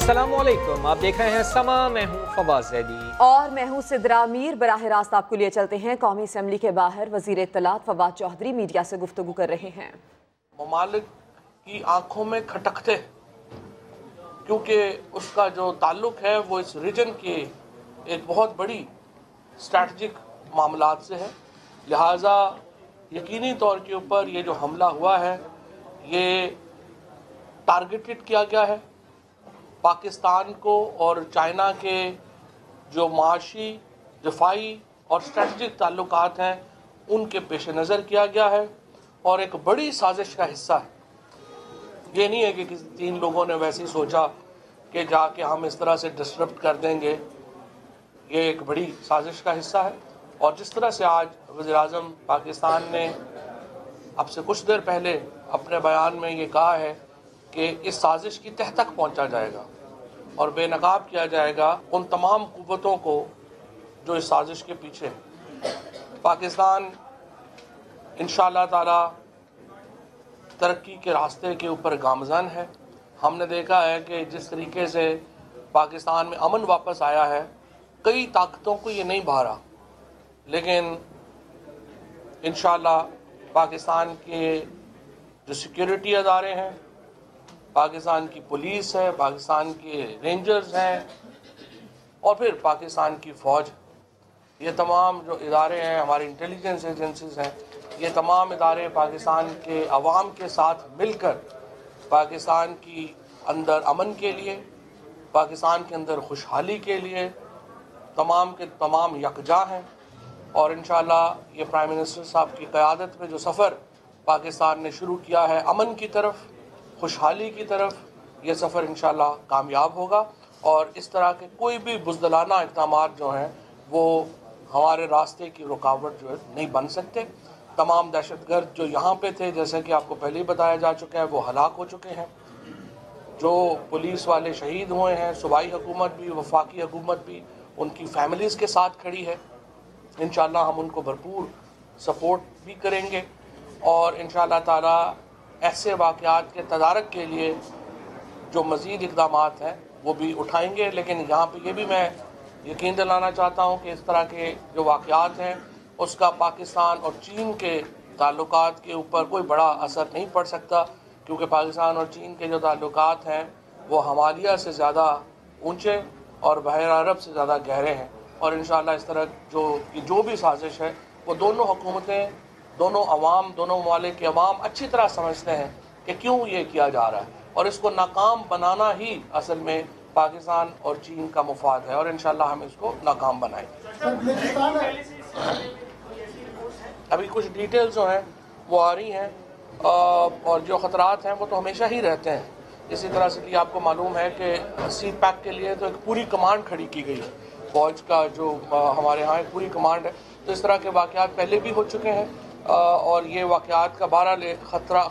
अस्सलामुअलैकुम, आप देख रहे हैं समा। मैं हूं फवाद ज़ैदी और मैं हूं सिद्रा मीर। बराह रास्त आपको लिए चलते हैं कौमी असेंबली के बाहर। वज़ीर इत्तलात फवाद चौधरी मीडिया से गुफ्तगू कर रहे हैं। ममालिक की आंखों में खटकते क्योंकि उसका जो ताल्लुक है वो इस रीजन के एक बहुत बड़ी स्ट्रैटेजिक मामलात से है। लिहाजा यकीनी तौर के ऊपर ये जो हमला हुआ है ये टारगेटेड किया गया है। पाकिस्तान को और चाइना के जो माशी, दिफाई और स्ट्रेटजिक ताल्लुकात हैं उनके पेश नज़र किया गया है और एक बड़ी साजिश का हिस्सा है। ये नहीं है कि किसी तीन लोगों ने वैसे ही सोचा कि जाके हम इस तरह से डिस्टर्ब कर देंगे। ये एक बड़ी साजिश का हिस्सा है और जिस तरह से आज वज़ीर-ए-आज़म पाकिस्तान ने अब से कुछ देर पहले अपने बयान में ये कहा है कि इस साजिश की तह तक पहुंचा जाएगा और बेनकाब किया जाएगा उन तमाम कुव्वतों को जो इस साजिश के पीछे हैं। पाकिस्तान इंशाअल्लाह ताला तरक्की के रास्ते के ऊपर गामज़न है। हमने देखा है कि जिस तरीके से पाकिस्तान में अमन वापस आया है, कई ताकतों को ये नहीं भारा, लेकिन इंशाअल्लाह पाकिस्तान के जो सिक्योरिटी अदारे हैं, पाकिस्तान की पुलिस है, पाकिस्तान के रेंजर्स हैं और फिर पाकिस्तान की फ़ौज, ये तमाम जो इदारे हैं, हमारी इंटेलिजेंस एजेंसीज हैं, ये तमाम इदारे पाकिस्तान के अवाम के साथ मिलकर पाकिस्तान की अंदर अमन के लिए, पाकिस्तान के अंदर खुशहाली के लिए तमाम के तमाम यकजा हैं। और इंशाअल्लाह ये प्राइम मिनिस्टर साहब की क़यादत में जो सफ़र पाकिस्तान ने शुरू किया है अमन की तरफ, खुशहाली की तरफ, ये सफ़र इंशाअल्लाह कामयाब होगा और इस तरह के कोई भी बुज़दिलाना इक़दामात जो हैं वो हमारे रास्ते की रुकावट जो है नहीं बन सकते। तमाम दहशतगर्द जो यहाँ पे थे, जैसे कि आपको पहले ही बताया जा चुका है, वो हलाक हो चुके हैं। जो पुलिस वाले शहीद हुए हैं, सूबाई हुकूमत भी, वफाकी हुकूमत भी उनकी फैमिलीज़ के साथ खड़ी है। इंशाअल्लाह हम उनको भरपूर सपोर्ट भी करेंगे और इंशाअल्लाह ताला ऐसे वाक़यात के तदारक के लिए जो मज़ीद इक़दामात हैं वो भी उठाएंगे। लेकिन यहाँ पे ये भी मैं यकीन दिलाना चाहता हूँ कि इस तरह के जो वाक़यात हैं उसका पाकिस्तान और चीन के ताल्लुकात के ऊपर कोई बड़ा असर नहीं पड़ सकता, क्योंकि पाकिस्तान और चीन के जो ताल्लुकात हैं वो हमालिया से ज़्यादा ऊँचे और बहर अरब से ज़्यादा गहरे हैं। और इंशाअल्लाह इस तरह जो भी साजिश है वो दोनों हुकूमतें, दोनों अवाम, दोनों ममालिक के अवाम अच्छी तरह समझते हैं कि क्यों ये किया जा रहा है और इसको नाकाम बनाना ही असल में पाकिस्तान और चीन का मुफाद है और इंशाअल्लाह हम इसको नाकाम बनाएंगे। अभी कुछ डिटेल्स जो हैं वो आ रही हैं और जो ख़तरात हैं वो तो हमेशा ही रहते हैं। इसी तरह से कि आपको मालूम है कि सी पैक के लिए तो एक पूरी कमांड खड़ी की गई है, फौज का जो हमारे यहाँ एक पूरी कमांड है। तो इस तरह के वाक़यात पहले भी हो चुके हैं और ये वाक़यात का बहरहाल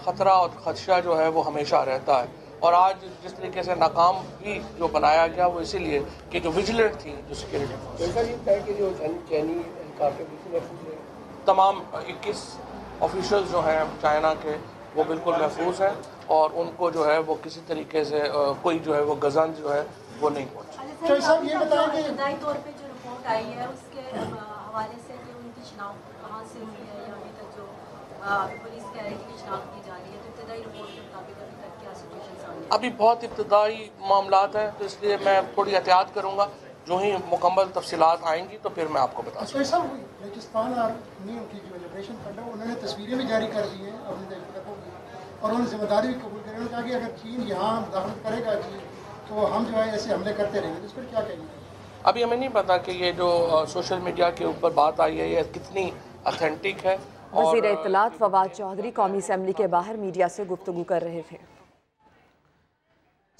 ख़तरा और ख़दशा जो है वो हमेशा रहता है। और आज जिस तरीके से नाकाम भी जो बनाया गया वो इसीलिए कि जो विजिलेंट थी जो सिक्योरिटी तमाम 21 ऑफिशियल्स जो हैं चाइना के वो बिल्कुल महफूज हैं और उनको जो है वो किसी तरीके से कोई जो है वो गजन जो है वो नहीं पहुँची। तो सब ये बताएं कि इब्तदाई तौर पे जो रिपोर्ट आई है उसके हवाले से कि उनकी शिनाख्त कहाँ से हुई है या अभी तक जो पुलिस कह रही है कि शिनाख्त की जा रही है, तो इब्तदाई रिपोर्ट के मुताबिक अभी तक क्या सिचुएशन सामने? अभी बहुत इब्तदाई मामलात हैं तो इसलिए मैं थोड़ी एहतियात करूँगा। जो ही मुकम्मल तफसीलात आएंगी तो फिर मैं आपको बता दूँगा। ऐसा हुई बलूचिस्तान आर्मी की जो लिबरेशन फ्रंट है उन्होंने तस्वीरें भी जारी कर दी हैं अपनी देखो और उन्होंने जिम्मेदारी भी कबूल करें। उन्होंने कहा कि अगर चीन यहाँ मुदाखलत करेगा जी तो हम जो है ऐसे हमले करते रहेंगे। तो इस पर क्या कहेंगे? अभी हमें नहीं पता कि ये जो सोशल मीडिया के ऊपर बात आई है ये कितनी ऑथेंटिक है। वज़ीर इत्तलात फवाद चौधरी कौमी असेंबली के बाहर मीडिया से गुफ्तगू कर रहे थे।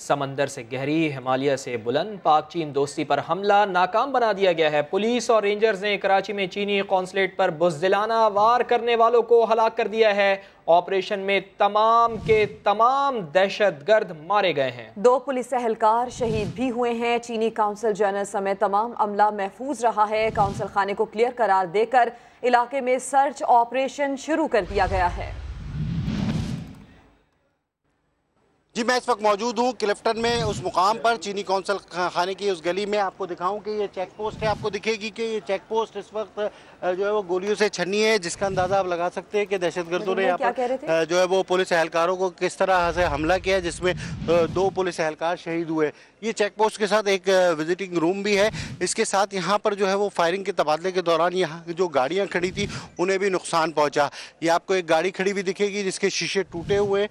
समंदर से गहरी, हिमालय से बुलंद, पाक चीन दोस्ती पर हमला नाकाम बना दिया गया है। पुलिस और रेंजर्स ने कराची में चीनी कौंसलेट पर बुज़दिलाना वार करने वालों को हलाक कर दिया है। ऑपरेशन में तमाम के तमाम दहशतगर्द मारे गए हैं। 2 पुलिस एहलकार शहीद भी हुए हैं। चीनी काउंसिल जनरल समेत तमाम अमला महफूज रहा है। काउंसिल खाने को क्लियर करार देकर इलाके में सर्च ऑपरेशन शुरू कर दिया गया है। जी, मैं इस वक्त मौजूद हूँ क्लिफ्टन में, उस मुकाम पर चीनी कौंसल खाने की उस गली में। आपको दिखाऊं कि ये चेक पोस्ट है। आपको दिखेगी कि ये चेक पोस्ट इस वक्त जो है वो गोलियों से छन्नी है, जिसका अंदाज़ा आप लगा सकते हैं कि दहशतगर्दों ने यहाँ पर जो है वो पुलिस एहलकारों को किस तरह से हमला किया, जिसमें 2 पुलिस एहलकार शहीद हुए। ये चेक पोस्ट के साथ एक विजिटिंग रूम भी है। इसके साथ यहाँ पर जो है वो फायरिंग के तबादले के दौरान यहाँ जो गाड़ियाँ खड़ी थी उन्हें भी नुकसान पहुँचा। ये आपको एक गाड़ी खड़ी भी दिखेगी जिसके शीशे टूटे हुए,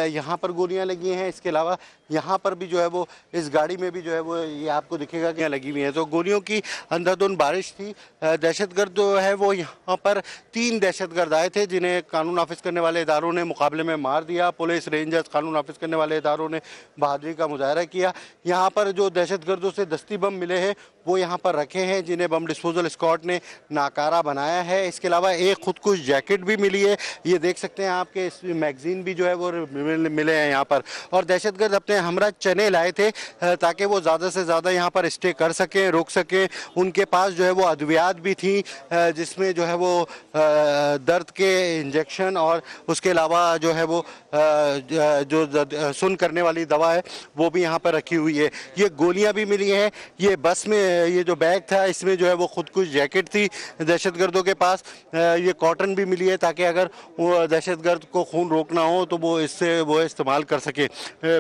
यहाँ पर गोलियाँ लगी हैं। इसके अलावा यहाँ पर भी जो है वो इस गाड़ी में भी जो है वो ये आपको दिखेगा कि लगी हुई है। तो गोलियों की अंधाधुंध बारिश थी। दहशतगर्द जो है वो यहाँ पर 3 दहशतगर्द आए थे, जिन्हें कानून नाफिज करने वाले इदारों ने मुकाबले में मार दिया। पुलिस, रेंजर्स, कानून नाफिज करने वाले इदारों ने बहादुरी का मुजाहरा किया। यहाँ पर जो दहशतगर्दों से दस्ती बम मिले हैं वो यहाँ पर रखे हैं, जिन्हें बम डिस्पोजल स्क्वाड ने नाकारा बनाया है। इसके अलावा एक खुदकुश जैकेट भी मिली है, ये देख सकते हैं आपके। इस मैगजीन भी जो है वो मिले हैं यहाँ पर। और दहशतगर्द अपने हमरा चने लाए थे ताकि वो ज़्यादा से ज़्यादा यहाँ पर स्टे कर सकें, रुक सकें। उनके पास जो है वो अद्वियात भी थी, जिसमें जो है वो दर्द के इंजेक्शन और उसके अलावा जो है वो जो सुन करने वाली दवा है वो भी यहाँ पर रखी हुई है। ये गोलियाँ भी मिली हैं। ये बस में ये जो बैग था इसमें जो है वो खुदकुश जैकेट थी दहशतगर्दों के पास। ये कॉटन भी मिली है ताकि अगर वो दहशतगर्द को खून रोकना हो तो वो इससे वो इस्तेमाल कर सके।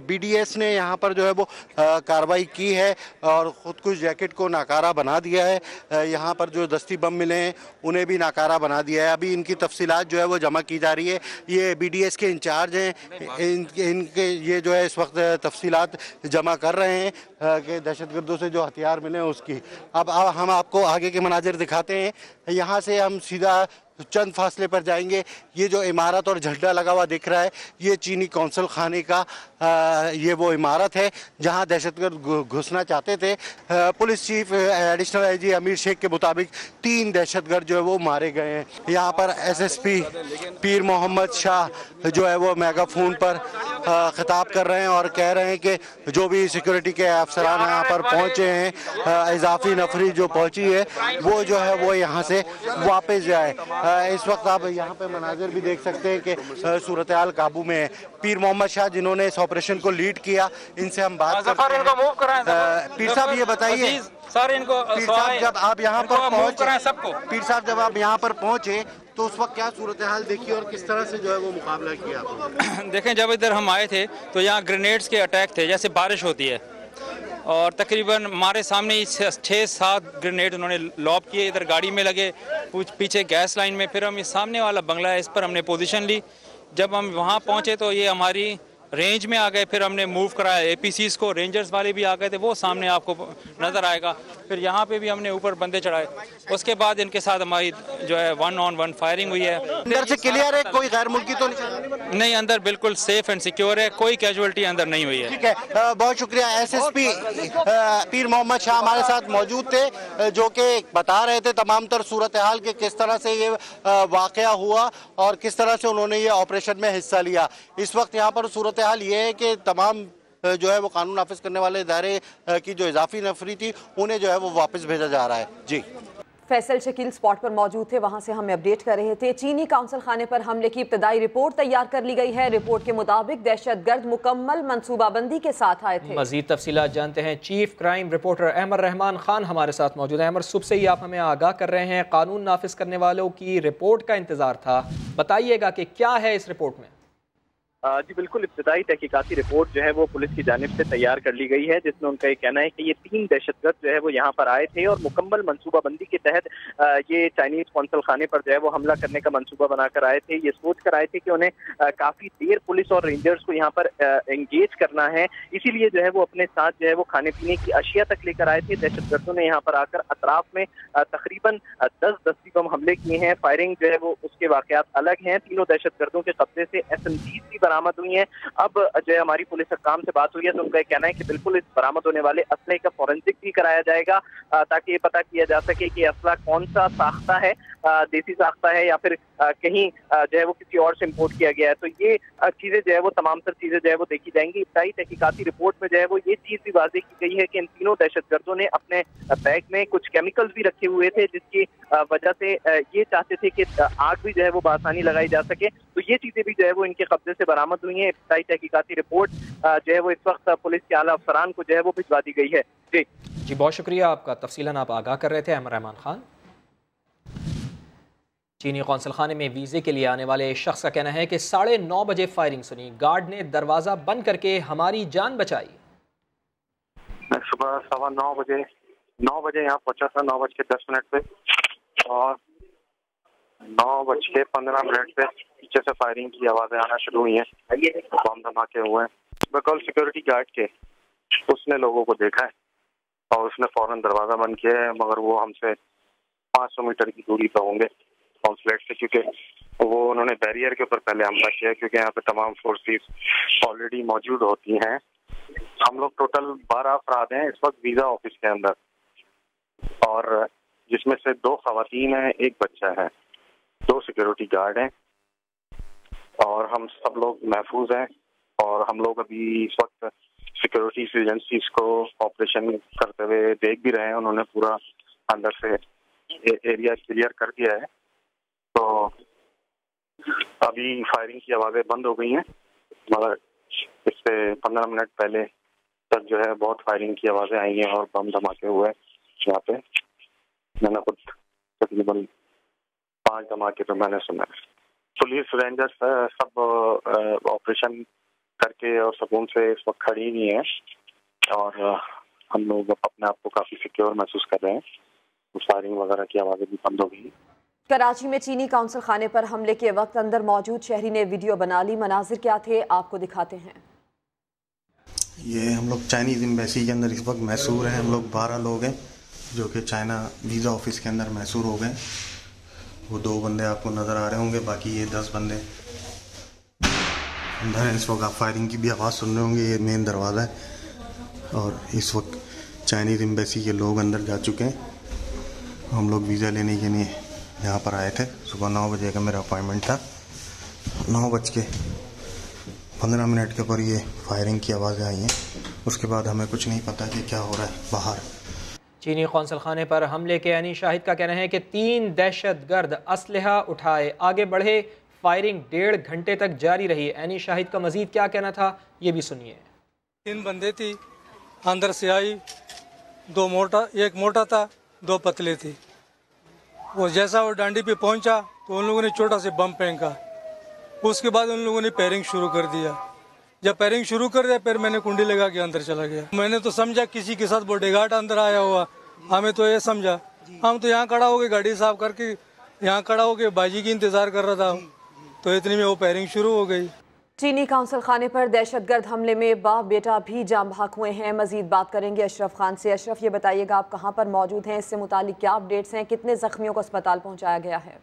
BDS ने यहाँ पर जो है वो कार्रवाई की है और खुदकुश जैकेट को नाकारा बना दिया है। यहाँ पर जो दस्ती बम मिले हैं उन्हें भी नाकारा बना दिया है। अभी इनकी तफसीलात जो है वो जमा की जा रही है। ये BDS के इंचार्ज हैं, इनके ये जो है इस वक्त तफसीलात जमा कर रहे हैं कि दहशतगर्दों से जो हथियार मिले हैं उसकी। अब हम आपको आगे के मनाजिर दिखाते हैं। यहाँ से हम सीधा चंद फासले पर जाएंगे। ये जो इमारत और झंडा लगा हुआ दिख रहा है ये चीनी कौंसल खाने का ये वो इमारत है जहां दहशतगर्द घुसना चाहते थे। पुलिस चीफ एडिशनल IG अमीर शेख के मुताबिक 3 दहशतगर्द जो है वो मारे गए हैं। यहाँ पर SSP पीर मोहम्मद शाह जो है वो मेगाफोन पर खिताब कर रहे हैं और कह रहे हैं कि जो भी सिक्योरिटी के अफसरान यहाँ पर पहुँचे हैं, इजाफी नफरी जो पहुँची है वो जो है वो यहाँ से वापस जाए। इस वक्त आप यहाँ पे मनाजिर भी देख सकते हैं कि सूरत हाल काबू में है। पीर मोहम्मद शाह जिन्होंने इस ऑपरेशन को लीड किया, इनसे हम बात करते हैं। पीर साहब ये बताइए सर, इनको पीर साहब जब आप यहाँ पर पहुँचे, पीर साहब जब आप यहाँ पर पहुँचे तो उस वक्त क्या सूरत हाल देखी और किस तरह से जो है वो मुकाबला किया? देखें, जब इधर हम आए थे तो यहाँ ग्रेनेड्स के अटैक थे, जैसे बारिश होती है, और तकरीबन हमारे सामने 6-7 ग्रेनेड उन्होंने लॉब किए, इधर गाड़ी में लगे, पीछे गैस लाइन में। फिर हम इस सामने वाला बंगला है, इस पर हमने पोजीशन ली। जब हम वहाँ पहुँचे तो ये हमारी रेंज में आ गए। फिर हमने मूव कराया APCs को, रेंजर्स वाले भी आ गए थे, वो सामने आपको नज़र आएगा। फिर यहाँ पे भी हमने ऊपर बंदे चढ़ाए। उसके बाद इनके साथ हमारी जो है 1-on-1 फायरिंग हुई है। अंदर से क्लियर है, कोई गैर मुल्की तो नहीं, अंदर बिल्कुल सेफ एंड सिक्योर है, कोई कैजुअलिटी अंदर नहीं हुई है। ठीक है, बहुत शुक्रिया। SSP पीर मोहम्मद शाह हमारे साथ मौजूद थे, जो कि बता रहे थे तमाम तर सूरत हाल के किस तरह से ये वाक़या हुआ और किस तरह से उन्होंने ये ऑपरेशन में हिस्सा लिया। इस वक्त यहाँ पर सूरत हाल ये है कि तमाम जो है वो कानून नाफिज करने वाले इदारे की जो इजाफी नफरी थी उन्हें जो है वो वापस भेजा जा रहा है। जी, फैसल शकील स्पॉट पर मौजूद थे, वहां से हमें अपडेट कर रहे थे। चीनी काउंसिल खाने पर हमले की इब्तदाई रिपोर्ट तैयार कर ली गई है। रिपोर्ट के मुताबिक दहशतगर्द मुकम्मल मंसूबाबंदी के साथ आए थे। मजीद तफसीलात जानते हैं। Chief crime reporter Ahmed Rehman Khan हमारे साथ मौजूद है। अहमद, सुबह से ही आप हमें आगाह कर रहे हैं, कानून नाफिज करने वालों की रिपोर्ट का इंतजार था, बताइएगा कि क्या है इस रिपोर्ट में? जी बिल्कुल, इब्तदाई तहकीकाती रिपोर्ट जो है वो पुलिस की जानिब से तैयार कर ली गई है, जिसमें उनका ये कहना है कि ये 3 दहशतगर्द जो है वो यहाँ पर आए थे और मुकम्मल मंसूबाबंदी के तहत ये चाइनीज कौंसल खाने पर जो है वो हमला करने का मंसूबा बनाकर आए थे। ये सोच कर आए थे कि उन्हें काफ़ी देर पुलिस और रेंजर्स को यहाँ पर एंगेज करना है, इसीलिए जो है वो अपने साथ जो है वो खाने पीने की अशिया तक लेकर आए थे। दहशतगर्दों ने यहाँ पर आकर अतराफ में तकरीबन 10 दस्ती बम हमले किए हैं। फायरिंग जो है वो उसके वाकयात अलग हैं। तीनों दहशतगर्दों के कब्जे से SMGs भी बरामद हुई हैं। अब जो है हमारी पुलिस हकाम से बात हुई है तो उनका कहना है कि बिल्कुल इस बरामद होने वाले असले का फॉरेंसिक भी कराया जाएगा ताकि ये पता किया जा सके कि असला कौन सा साख्ता है, देसी साख्ता है या फिर कहीं जो है वो किसी और से इम्पोर्ट किया गया है। तो ये चीजें जो है वो तमाम तर चीजें जो है वो देखी जाएंगी। इब्तदाई तहकीकाती रिपोर्ट में जो है वो ये चीज भी वाज़ेह की गई है कि इन तीनों दहशतगर्दों ने अपने बैग में कुछ केमिकल्स भी रखे हुए थे, जिसकी वजह से ये चाहते थे कि आग भी जो है वो बआसानी लगाई जा सके। तो ये चीजें भी जो है वो इनके कब्जे से बरामद बरामद हुई हैं। इब्तदाई तहकीकाती रिपोर्ट जो है वो इस वक्त पुलिस के आला अफसरान को जो है वो भिजवा दी गई है। जी बहुत शुक्रिया आपका, तफसीलन आप आगाह कर रहे थे अहमद रहमान खान। चीनी कौंसल खाने में वीज़े के लिए आने वाले शख्स का कहना है कि 9:30 बजे फायरिंग सुनी, गार्ड ने दरवाज़ा बंद करके हमारी जान बचाई। मैं सुबह 9 बजे यहाँ पहुँचा था, 9:10 पे, और 9:15 पे पीछे से फायरिंग की आवाज़ें आना शुरू हुई हैं, बम धमाके हुए हैं। बकौल सिक्योरिटी गार्ड के उसने लोगों को देखा है और उसने फौरन दरवाज़ा बंद किया है, मगर वो हमसे 500 मीटर की दूरी पर होंगे कॉन्सुलेट से, क्योंकि वो उन्होंने बैरियर के ऊपर पहले हमला किया, क्योंकि यहाँ पे तमाम फोर्सेस ऑलरेडी मौजूद होती हैं। हम लोग टोटल 12 अफराद हैं इस वक्त वीज़ा ऑफिस के अंदर, और जिसमें से 2 खवातीन हैं, 1 बच्चा है, 2 सिक्योरिटी गार्ड हैं, और हम सब लोग महफूज हैं। और हम लोग अभी इस वक्त सिक्योरिटी एजेंसीज को ऑपरेशन करते हुए देख भी रहे हैं। उन्होंने पूरा अंदर से एरिया क्लियर कर दिया है, तो अभी फायरिंग की आवाज़ें बंद हो गई हैं, मगर इससे 15 मिनट पहले तक जो है बहुत फायरिंग की आवाज़ें आई हैं और बम धमाके हुए यहाँ पे। मैंने खुद तकरीबन 5 धमाके तो मैंने सुना है। पुलिस रेंजर्स सब ऑपरेशन करके और सुकून से इस वक्त खड़ी नहीं है, और हम लोग अपने आप को काफ़ी सिक्योर महसूस कर रहे हैं। फायरिंग वगैरह की आवाज़ें भी बंद हो गई। कराची में चीनी काउंसिल खाने पर हमले के वक्त अंदर मौजूद शहरी ने वीडियो बना ली। मनाजिर क्या थे आपको दिखाते हैं। ये हम लोग चाइनीज़ एम्बेसी के अंदर इस वक्त मैसूर हैं। हम लोग 12 लोग हैं जो कि चाइना वीज़ा ऑफिस के अंदर मैसूर हो गए। वो 2 बंदे आपको नज़र आ रहे होंगे, बाकी ये 10 बंदे अंदर हैं। इस वक्त आप फायरिंग की भी आवाज़ सुन रहे होंगे। ये मेन दरवाज़ा है और इस वक्त चाइनीज़ एम्बेसी के लोग अंदर जा चुके हैं। हम लोग वीज़ा लेने के लिए यहाँ पर आए थे। सुबह 9 बजे का मेरा अपॉइंटमेंट था। 9:15 के ऊपर ये फायरिंग की आवाज़ें आई हैं। उसके बाद हमें कुछ नहीं पता कि क्या हो रहा है बाहर। चीनी कौंसल खाने पर हमले के अनी शाहिद का कहना है कि 3 दहशतगर्द असलहा उठाए आगे बढ़े। फायरिंग 1.5 घंटे तक जारी रही। अनी शाहिद का मजीद क्या कहना था ये भी सुनिए। 3 बंदे थी, अंदर से आई, 2 मोटा, 1 मोटा था, 2 पतले थे। वो जैसा वो डांडी पे पहुंचा तो उन लोगों ने छोटा से बम फेंका। उसके बाद उन लोगों ने फायरिंग शुरू कर दिया। जब फायरिंग शुरू कर दिया फिर मैंने कुंडी लगा के अंदर चला गया। मैंने तो समझा किसी के साथ बॉडीगार्ड अंदर आया हुआ, हमें तो ये समझा। हम तो यहाँ खड़ा हो गए, गाड़ी साफ करके यहाँ खड़ा हो के बाजी की इंतज़ार कर रहा था, तो इतनी में वो फायरिंग शुरू हो गई। चीनी काउंसिल खाने पर दहशतगर्द हमले में बाप बेटा भी जाम बहक हुए हैं। मजीद बात करेंगे अशरफ खान से। अशरफ, ये बताइएगा आप कहां पर मौजूद हैं, इससे मुतालिक क्या अपडेट्स हैं, कितने जख्मियों को अस्पताल पहुंचाया गया है?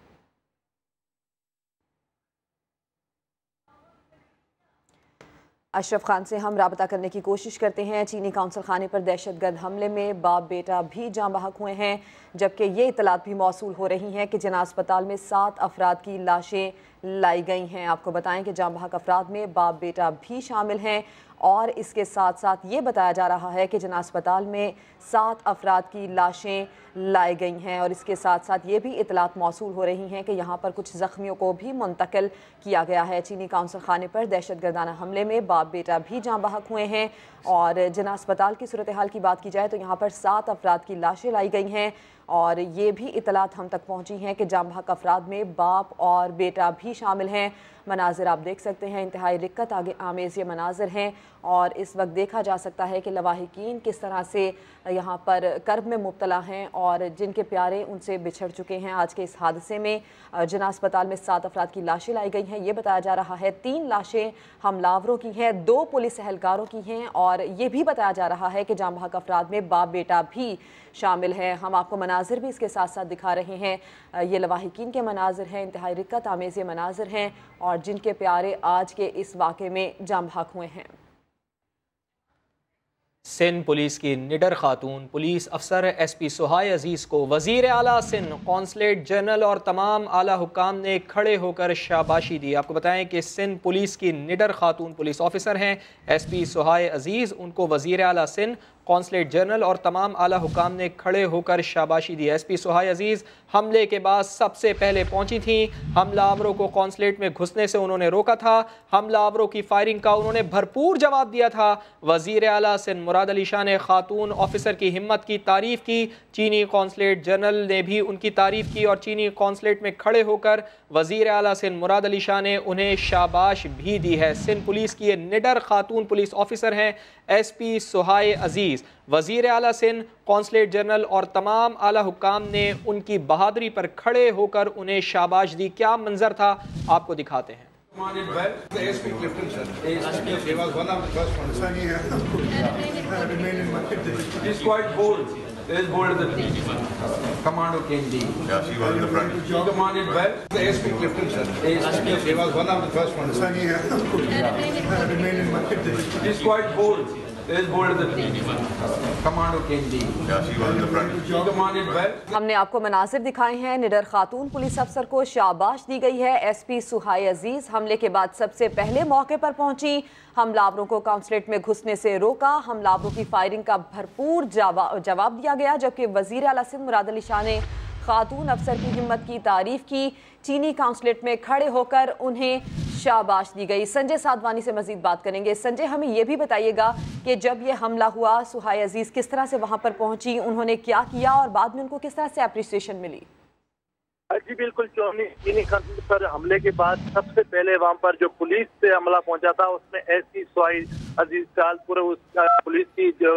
अशरफ खान से हम राबता करने की कोशिश करते हैं। चीनी काउंसिल खाने पर दहशतगर्द हमले में बाप बेटा भी जाम बहक हुए हैं, जबकि ये इतलात भी मौसूल हो रही हैं कि जना अस्पताल में 7 अफराद की लाशें लाई गई हैं। आपको बताएं कि जाम बहक अफराद में बाप बेटा भी शामिल हैं, और इसके साथ साथ ये बताया जा रहा है कि जना अस्पताल में 7 अफराद की लाशें लाई गई हैं, और इसके साथ साथ ये भी इतलात मौसूल हो रही हैं कि यहाँ पर कुछ ज़ख्मियों को भी मुंतकिल किया गया है। चीनी काउंसिल खाने पर दहशतगर्दाना हमले में बाप बेटा भी जाँ बहक हुए हैं, और जना अस्पताल की सूरत हाल की बात की जाए तो यहाँ पर 7 अफराद की लाशें लाई गई हैं, और ये भी इतलात हम तक पहुँची हैं कि जाँ बहक अफराद में बाप और बेटा भी शामिल हैं। मनाजिर आप देख सकते हैं, इंतहाई रिक्कत आमेज़ ये मनाजिर हैं, और इस वक्त देखा जा सकता है कि लवाहिकीन किस तरह से यहाँ पर कर्ब में मुब्तला हैं, और जिनके प्यारे उनसे बिछड़ चुके हैं। आज के इस हादसे में जना अस्पताल में 7 अफराद की लाशें लाई गई हैं। ये बताया जा रहा है 3 लाशें हमलावरों की हैं, 2 पुलिस एहलकारों की हैं, और ये भी बताया जा रहा है कि जाँ बहक अफराद में बाप बेटा भी शामिल है। हम आपको मनाजिर भी इसके साथ साथ दिखा रहे हैं। ये लवाहिकीन के मनाजिर हैं, इंतहाई रिक्कत आमेज़ मनाजिर हैं, और जिनके प्यारे आज के इस वाक़े में जाँ बहक हुए हैं। सिंध पुलिस की निडर खातून पुलिस अफसर SP सुहाय अजीज़ को वज़ीर आला सिंध, कौंसलेट जनरल और तमाम आला हुक्काम ने खड़े होकर शाबाशी दी। आपको बताएं कि सिंध पुलिस की निडर खातून पुलिस ऑफिसर हैं SP सुहाय अजीज़। उनको वज़ीर आला सिंध, कौंसलेट जनरल और तमाम आला हुकाम ने खड़े होकर शाबाशी दी। SP सुहाय अजीज हमले के बाद सबसे पहले पहुंची थीं। हमलावरों को कौंसलेट में घुसने से उन्होंने रोका था। हमलावरों की फायरिंग का उन्होंने भरपूर जवाब दिया था। वजीर आला सिंध मुराद अली शाह ने खातून ऑफिसर की हिम्मत की तारीफ की। चीनी कौंसलेट जनरल ने भी उनकी तारीफ की और चीनी कौंसलेट में खड़े होकर वजीर आला सिंध मुराद अली शाह ने उन्हें शाबाश भी दी है। सिंध पुलिस की ये निडर खातून पुलिस ऑफिसर हैं SP सुहाय अजीज। वजीर आला सिंध, कौंसलेट जनरल और तमाम आला हुकाम ने उनकी बहादुरी पर खड़े होकर उन्हें शाबाश दी। क्या मंजर था आपको दिखाते हैं। Is bold as the Commando Kendi. Yeah, she was in the front. She commanded well. The SP Clifton, sir. She was one of the first ones. She's quite bold. Is bold as the Commando Kendi. Yeah, she was in the front. She commanded well. हमने आपको मनाजिर दिखाए हैं। निडर खातून police अफसर को शाबाश दी गई है। SP सुहाय अजीज हमले के बाद सबसे पहले मौके पर पहुंची। हमलावरों को कौंसलेट में घुसने से रोका। हमलावरों की फायरिंग का भरपूर जवाब दिया गया, जबकि वजीर आला सिंध मुराद अली शाह ने खातून अफसर की हिम्मत की तारीफ की। चीनी कौंसलेट में खड़े होकर उन्हें शाबाश दी गई। संजय साधवानी से मजीद बात करेंगे। संजय, हमें यह भी बताइएगा कि जब ये हमला हुआ सुहाय अजीज किस तरह से वहां पर पहुंची, उन्होंने क्या किया और बाद में उनको किस तरह से अप्रिसिएशन मिली? जी बिल्कुल, चीनी कौंसलेट पर हमले के बाद सबसे पहले वहां पर जो पुलिस से हमला पहुंचा था उसमें SP सुहाय अजीज तालपुर पुलिस की जो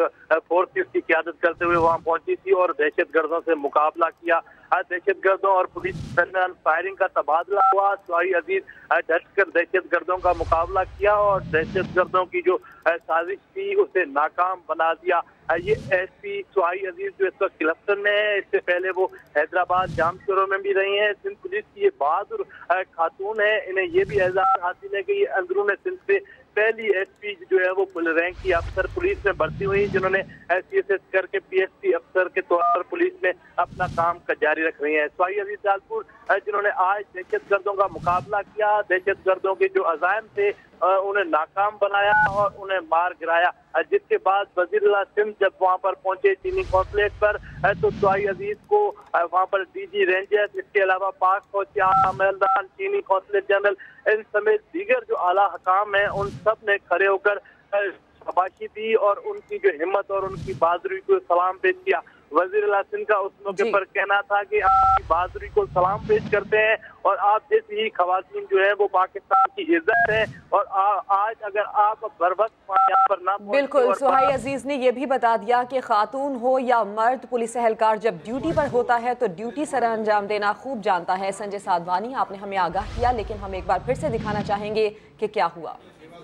फोर्स की क़यादत करते हुए वहां पहुंची थी और दहशतगर्दों से मुकाबला किया। दहशतगर्दों और पुलिस के दरमियान फायरिंग का तबादला हुआ। सुहाय अजीज डटकर दहशतगर्दों का मुकाबला किया और दहशतगर्दों की जो साजिश थी उसे नाकाम बना दिया। ये SP सुहाय अजीज जो इस वक्त क्लिफ्टन में है, इससे पहले वो हैदराबाद जामशोरों में भी रही हैं। सिंध पुलिस की ये बहादुर खातून है। इन्हें ये भी एजाज हासिल है कि ये अंदरून सिंध से पहली SP जो है वो रैंक की अफसर पुलिस में भर्ती हुई, जिन्होंने CSS करके PSC अफसर के तौर पर पुलिस में अपना काम जारी रख रही है। सुहाय अजीज तालपुर जिन्होंने आज दहशतगर्दों का मुकाबला किया, दहशतगर्दों के जो अज़ाइम थे उन्हें नाकाम बनाया और उन्हें मार गिराया। जिसके बाद वज़ीर-ए-आला सिंध जब वहां पर पहुंचे चीनी कौंसलेट पर, तो सुहाय अजीज को वहां पर DG रेंजर्स, इसके अलावा पाक फौज के अमलदार, चीनी कौंसलेट जनरल, इन समेत दीगर जो आला हकाम हैं उन सब ने खड़े होकर शाबाशी दी और उनकी जो हिम्मत और उनकी बहादुरी को सलाम पेश किया। वज़ीर-ए-आला सिंध का उस मौके पर कहना था कि आपकी बहादुरी को सलाम पेश करते हैं और आप जैसी ही खवातीन जो है वो पाकिस्तान की इज्जत है और आज अगर आप बर वक्त यहाँ पर ना बिल्कुल, सुहाय अजीज ने यह भी बता दिया कि खातून हो या मर्द, पुलिस एहलकार जब ड्यूटी पर होता है तो ड्यूटी सर अंजाम देना खूब जानता है। संजय साधवानी, आपने हमें आगाह किया, लेकिन हम एक बार फिर से दिखाना चाहेंगे कि क्या हुआ।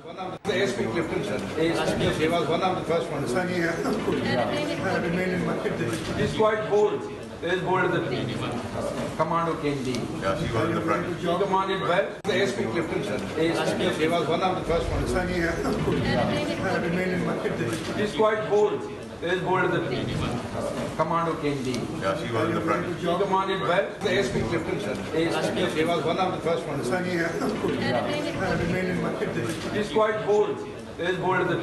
One of the SP Clifton, sir. She was one of the first ones. She's quite bold. Is bold as the Commando Kendi. Yeah, she was in the front. She commanded well. The SP Clifton, sir. She was one of the first ones. She's quite bold. Is bold as the Commando Kendi. Yeah, she was in the front. She commanded well. The SP Clifton, sir. She was one of the first ones. She's quite bold. Is bold as the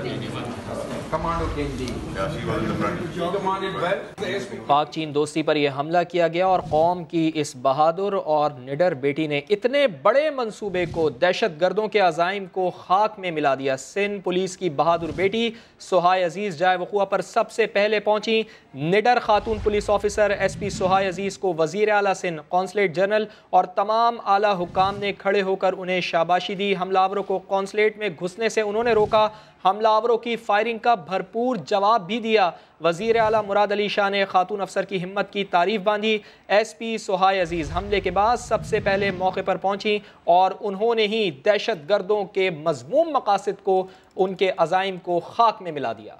Commando Kendi. Yeah, she was in the front. She commanded well. The SP. पाक चीन दोस्ती पर यह हमला किया गया और कौम की इस बहादुर और निडर बेटी ने इतने बड़े मंसूबे को, दहशतगर्दों के अज़ाइम को खाक में मिला दिया। सिंध पुलिस की बहादुर बेटी सुहाय अजीज जाए वक़ुआ पर सबसे पहले पहुंची। निडर खातून पुलिस ऑफिसर SP सुहाय अजीज को वज़ीर आला सिंध, कौंसलेट जनरल और तमाम आला हुकाम ने खड़े होकर उन्हें शाबाशी दी। हमलावरों को कौंसलेट में घुसने से उन्होंने रोका। हमलावरों की फायरिंग का भरपूर जवाब भी दिया। वज़ीर आला मुराद अली शाह ने खातून अफसर की हिम्मत की तारीफ बांधी। SP सुहाय अजीज हमले के बाद सबसे पहले मौके पर पहुंची और उन्होंने ही दहशतगर्दों के मज़मूम मकासद को, उनके अज़ाइम को खाक में मिला दिया।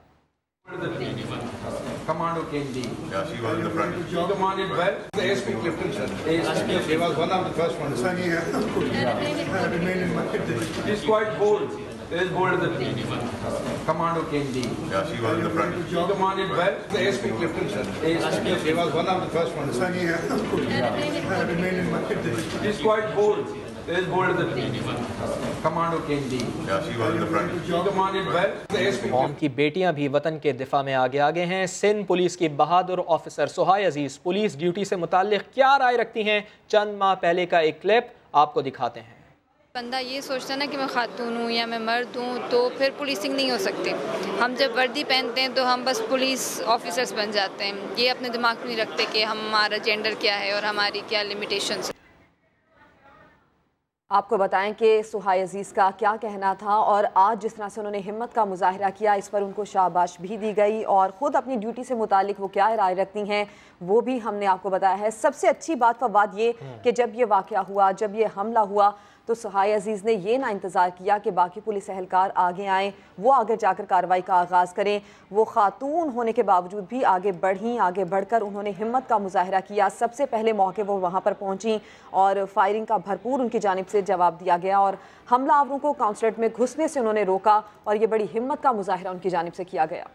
Commando Kendi. Yeah, she was in the front. She commanded well. The SP Clifton, sir. She was one of the first ones. She's quite bold. Is bold as the Commando Kendi. Yeah, she was in the front. She commanded well. The SP Clifton, sir. She was one of the first ones. She's quite bold. Is bold as the Commando Kendi. Yeah, she was in the front. She commanded well. The ASP. कौम की बेटियां भी वतन के दिफा में आगे हैं। सिंध पुलिस की बहादुर ऑफिसर सुहाय अजीज पुलिस ड्यूटी से मुताल्लिक क्या राय रखती हैं, चंद माह पहले का एक क्लिप आपको दिखाते हैं। बंदा ये सोचता ना कि मैं खातून हूँ या मैं मर्द हूँ तो फिर पुलिसिंग नहीं हो सकती। हम जब वर्दी पहनते हैं तो हम बस पुलिस ऑफिसर्स बन जाते हैं। ये अपने दिमाग में नहीं रखते कि हमारा जेंडर क्या है और हमारी क्या लिमिटेशंस है। आपको बताएं कि सुहाय अजीज़ का क्या कहना था और आज जिस तरह से उन्होंने हिम्मत का मुजाहिरा किया, इस पर उनको शाबाश भी दी गई और ख़ुद अपनी ड्यूटी से मुतालिक वो क्या राय रखती हैं वो भी हमने आपको बताया है। सबसे अच्छी बात फवाद ये कि जब ये वाक़या हुआ, जब ये हमला हुआ तो सुहाय अजीज़ ने ये ना इंतज़ार किया कि बाकी पुलिस एहलकार आगे आएँ, वो आगे जाकर कार्रवाई का आगाज़ करें। वो खातून होने के बावजूद भी आगे बढ़ीं, आगे बढ़कर उन्होंने हिम्मत का मुजाहिरा किया। सबसे पहले मौके वो वहाँ पर पहुँची और फायरिंग का भरपूर उनकी जानिब से जवाब दिया गया और हमला आवरों को काउंसलेट में घुसने से उन्होंने रोका और ये बड़ी हिम्मत का मुजाहिरा उनकी जानिब से किया गया।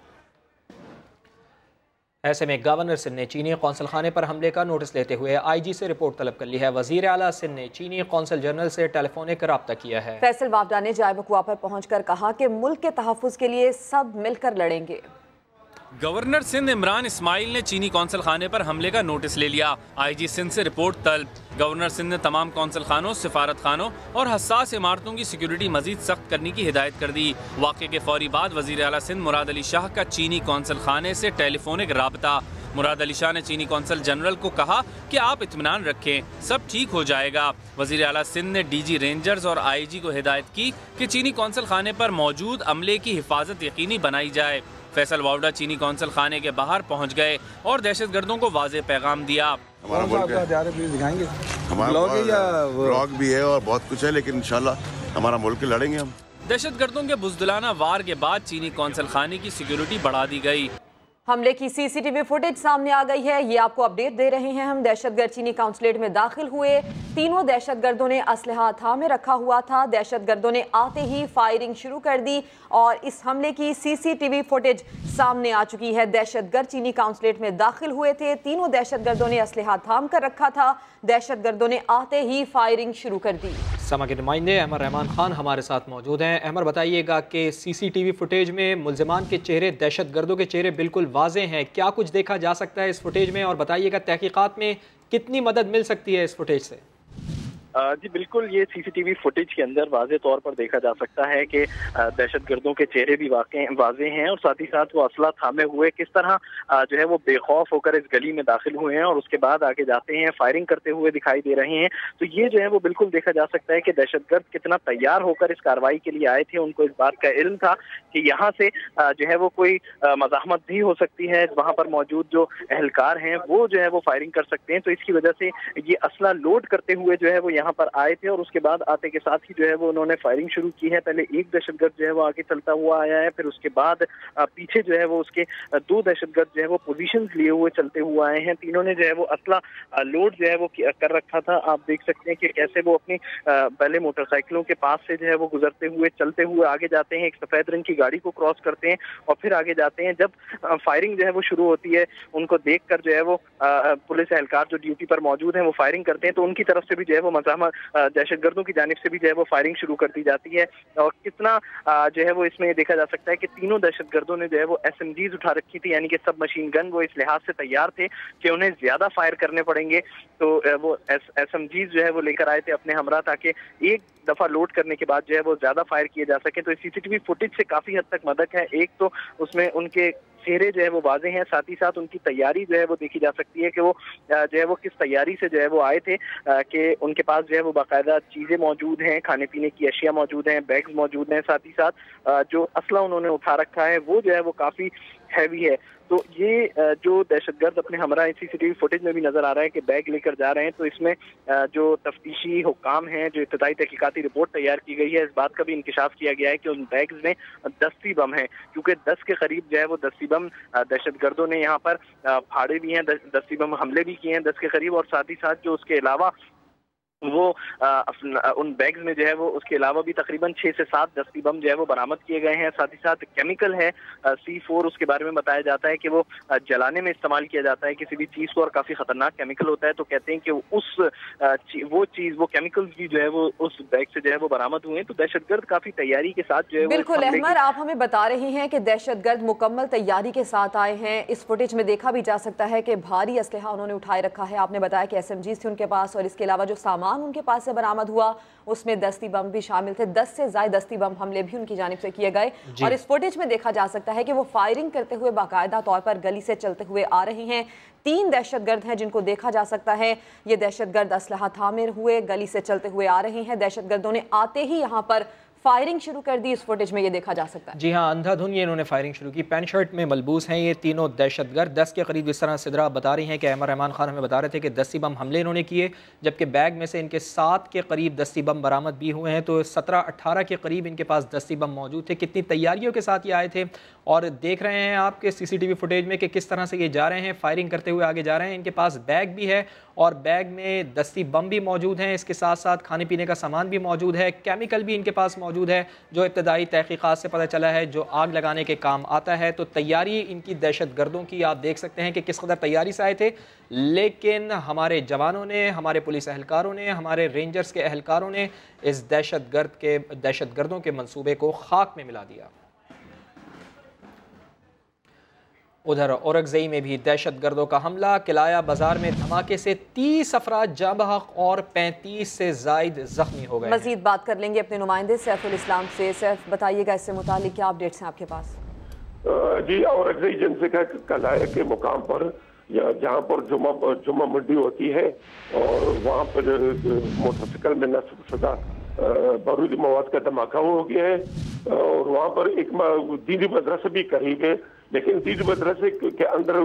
ऐसे में गवर्नर सिंध ने चीनी कौंसल खाने पर हमले का नोटिस लेते हुए आईजी से रिपोर्ट तलब कर ली है। वजीर आला सिंध ने चीनी कौंसल जनरल से टेलीफोनिक रब्ता किया है। फैसल वावडा ने जाय वकुआ पर पहुंचकर कहा कि मुल्क के तहफ़्फ़ुज़ के लिए सब मिलकर लड़ेंगे। गवर्नर सिंध इमरान इस्माइल ने चीनी कौंसल खाने पर हमले का नोटिस ले लिया। आईजी सिंध से रिपोर्ट तलब। गवर्नर सिंध ने तमाम कौंसल खानों, सिफारत खानों और हसास इमारतों की सिक्योरिटी मजीद सख्त करने की हिदायत कर दी। वाक़े के फौरी बाद वज़ीर आला सिंध मुराद अली शाह का चीनी कौंसल खाने से टेलीफोनिक राबता। मुराद अली शाह ने चीनी कौंसल जनरल को कहा कि आप इत्मीनान रखें, सब ठीक हो जाएगा। वज़ीर आला सिंध ने डीजी रेंजर्स और आईजी को हिदायत की कि चीनी कौंसल खाने पर मौजूद अमले की हिफाजत यकीनी बनाई जाए। फैसल वावडा चीनी कौंसल खाने के बाहर पहुंच गए और दहशत गर्दों को वाज़ेह पैगाम दिया। हमारा ब्लॉग भी है और बहुत कुछ है, लेकिन इंशाल्लाह हमारा मुल्क लड़ेंगे हम। दहशत गर्दों के बुज़दिलाना वार के बाद चीनी कौंसल खाने की सिक्योरिटी बढ़ा दी गई। हमले की सीसीटीवी फुटेज सामने आ गई है, ये आपको अपडेट दे रहे हैं हम। दहशतगर्द चीनी काउंसलेट में दाखिल हुए, तीनों दहशतगर्दों ने असलहा थामे रखा हुआ था। दहशतगर्दों ने आते ही फायरिंग शुरू कर दी और इस हमले की सीसीटीवी फुटेज सामने आ चुकी है। दहशतगर्द चीनी काउंसलेट में दाखिल हुए थे, तीनों दहशतगर्दों ने असलहा थाम कर रखा था। दहशतगर्दों ने आते ही फायरिंग शुरू कर दी। समा के नुमाइंदे अहमर रहमान खान हमारे साथ मौजूद हैं। अहमर, बताइएगा कि सीसीटीवी फुटेज में मुल्जिमान के चेहरे, दहशतगर्दों के चेहरे बिल्कुल वाज़े हैं, क्या कुछ देखा जा सकता है इस फुटेज में और बताइएगा तहकीकात में कितनी मदद मिल सकती है इस फुटेज से? जी बिल्कुल, ये सीसीटीवी फुटेज के अंदर वाज़े तौर पर देखा जा सकता है कि दहशतगर्दों के चेहरे भी वाज़े हैं और साथ ही साथ वो असला थामे हुए किस तरह जो है वो बेखौफ होकर इस गली में दाखिल हुए हैं और उसके बाद आगे जाते हैं, फायरिंग करते हुए दिखाई दे रहे हैं। तो ये जो है वो बिल्कुल देखा जा सकता है कि दहशतगर्द कितना तैयार होकर इस कार्रवाई के लिए आए थे। उनको इस बात का इल्म था कि यहाँ से जो है वो कोई मज़ाहमत भी हो सकती है, वहाँ पर मौजूद जो एहलकार हैं वो जो है वो फायरिंग कर सकते हैं। तो इसकी वजह से ये असला लोड करते हुए जो है वो यहाँ पर आए थे और उसके बाद आते के साथ ही जो है वो उन्होंने फायरिंग शुरू की है। पहले एक दहशतगर्द जो है वो आगे चलता हुआ आया है, फिर उसके बाद पीछे जो है वो उसके दो दहशतगर्द जो है वो पोजीशंस लिए हुए चलते हुए आए हैं। तीनों ने जो है वो असला लोड जो है वो कर रखा था। आप देख सकते हैं कि कैसे वो अपनी पहले मोटरसाइकिलों के पास से जो है वो गुजरते हुए चलते हुए आगे जाते हैं, एक सफेद रंग की गाड़ी को क्रॉस करते हैं और फिर आगे जाते हैं। जब फायरिंग जो है वो शुरू होती है, उनको देख कर जो है वो पुलिस एहलकार जो ड्यूटी पर मौजूद हैं वो फायरिंग करते हैं। तो उनकी तरफ से भी जो है वो मज़ाहमत दहशतगर्दों की जानिब से भी जो है वो फायरिंग शुरू कर दी जाती है। और कितना जो है वो इसमें देखा जा सकता है कि तीनों दहशतगर्दों ने जो है वो SMGs उठा रखी थी, यानी कि सब मशीन गन। वो इस लिहाज से तैयार थे कि उन्हें ज्यादा फायर करने पड़ेंगे, तो वो SMGs जो है वो लेकर आए थे अपने हमरा, ताकि एक दफा लोड करने के बाद जो है वो ज्यादा फायर किए जा सके। तो इस सीसीटीवी फुटेज से काफी हद तक मदद है। एक तो उसमें उनके चेहरे जो है वो वाज़े हैं, साथ ही साथ उनकी तैयारी जो है वो देखी जा सकती है कि वो जो है वो किस तैयारी से जो है वो आए थे, कि उनके पास जो है वो बाकायदा चीज़ें मौजूद हैं, खाने पीने की अशिया मौजूद हैं, बैग्स मौजूद हैं, साथ ही साथ जो असला उन्होंने उठा रखा है वो जो है वो काफ़ी हैवी है। तो ये जो दहशतगर्द अपने हमरा सीसीटीवी फुटेज में भी नजर आ रहा है कि बैग लेकर जा रहे हैं। तो इसमें जो तफ्तीशी हुक्काम हैं, जो इब्तदाई तहकीकाती रिपोर्ट तैयार की गई है, इस बात का भी इंकशाफ किया गया है कि उन बैग्स में 10 बम हैं, क्योंकि 10 के करीब जो है वो 10 बम दहशतगर्दों ने यहाँ पर फाड़े भी हैं, 10 बम हमले भी किए हैं 10 के करीब। और साथ ही साथ जो उसके अलावा وہ ان بیگز میں جو ہے وہ اس کے علاوہ بھی تقریباً 6 سے 7 دستی بم جو ہے وہ برآمد کیے گئے ہیں. ساتھ ہی ساتھ کیمیکل ہے C4، اس کے بارے میں بتایا جاتا ہے کہ وہ جلانے میں استعمال کیا جاتا ہے کسی بھی چیز کو، اور کافی خطرناک کیمیکل ہوتا ہے. تو کہتے ہیں کہ وہ کیمیکلز بھی جو ہے وہ اس بیگ سے جو ہے وہ برآمد ہوئے ہیں. تو دہشت گرد کافی تیاری کے ساتھ جو ہے بالکل احمد، آپ ہمیں بتا رہی ہیں کہ دہشت گرد مکمل تیاری کے ساتھ آئے ہیں. اس فوٹیج میں دیکھا بھی جا سکتا ہے کہ بھاری اسلحہ انہوں نے اٹھائے رکھا ہے. آپ نے بتایا کہ SMGs تھے ان کے پاس، اور اس کے علاوہ جو سامان ان کے پاس سے برآمد ہوا اس میں دستی بم بھی شامل تھے. 10 سے زائد دستی بم حملے بھی ان کی جانب سے کیے گئے. اور اس فوٹیج میں دیکھا جا سکتا ہے کہ وہ فائرنگ کرتے ہوئے باقاعدہ طور پر گلی سے چلتے ہوئے آ رہے ہیں. 3 دہشت گرد ہیں جن کو دیکھا جا سکتا ہے. یہ دہشت گرد اسلحہ تھامے ہوئے گلی سے چلتے ہوئے آ رہے ہیں. دہشت گردوں نے آتے ہی یہاں پر فائرنگ شروع کر دی. اس فوٹیج میں یہ دیکھا جا سکتا ہے. جی ہاں، اندھا دھن یہ انہوں نے فائرنگ شروع کی. پینٹ شرٹ میں ملبوس ہیں یہ تینوں دہشت گرد. 10 کے قریب اس طرح سدرا بتا رہی ہیں کہ احمد رحمان خان ہمیں بتا رہے تھے کہ دستی بم حملے انہوں نے کیے، جبکہ بیگ میں سے ان کے 7 کے قریب دستی بم برآمد بھی ہوئے ہیں. تو 17-18 کے قریب ان کے پاس دستی بم موجود تھے. کتنی تیاریوں کے ساتھ یہ آئے تھے، اور دیکھ رہے ہیں آپ کے CCTV فوٹیج میں کہ کس طرح سے یہ جا رہے ہیں، فائرنگ کرتے ہوئے آگے جا رہے ہیں. ان کے پاس بیگ بھی ہے اور بیگ میں دستی بم بھی موجود ہیں. اس کے ساتھ ساتھ کھانے پینے کا سامان بھی موجود ہے. کیمیکل بھی ان کے پاس موجود ہے جو ابتدائی تحقیقات سے پتہ چلا ہے جو آگ لگانے کے کام آتا ہے. تو تیاری ان کی دہشت گردوں کی آپ دیکھ سکتے ہیں کہ کس قدر تیاری سے آئے تھے. لیکن ہمارے جوانوں نے، ہمارے پولیس اہلکاروں نے، ہمارے رینجرز کے اہلکاروں نے اس دہشت گردوں کے منصوبے کو خاک میں ملا دیا. ادھر اورکزئی میں بھی دہشت گردوں کا حملہ. کلایا بازار میں دھماکے سے 30 افراد جاں بحق اور 35 سے زائد زخمی ہو گئے. مزید بات کر لیں گے اپنے نمائندے سیف الاسلام سے. سیف، بتائیے گا اس سے متعلق کیا اپڈیٹس ہیں آپ کے پاس؟ جی، اورکزئی جنسی کا کلایا کے مقام پر جہاں پر جمعہ منڈی ہوتی ہے، اور وہاں پر موٹر سائیکل میں نصب شدہ بارودی مواد کا دھماکہ ہو گیا ہے. اور وہاں پر ایک دینی مدرسہ بھی قریب ہے، لیکن دینی مدرسے کے اندر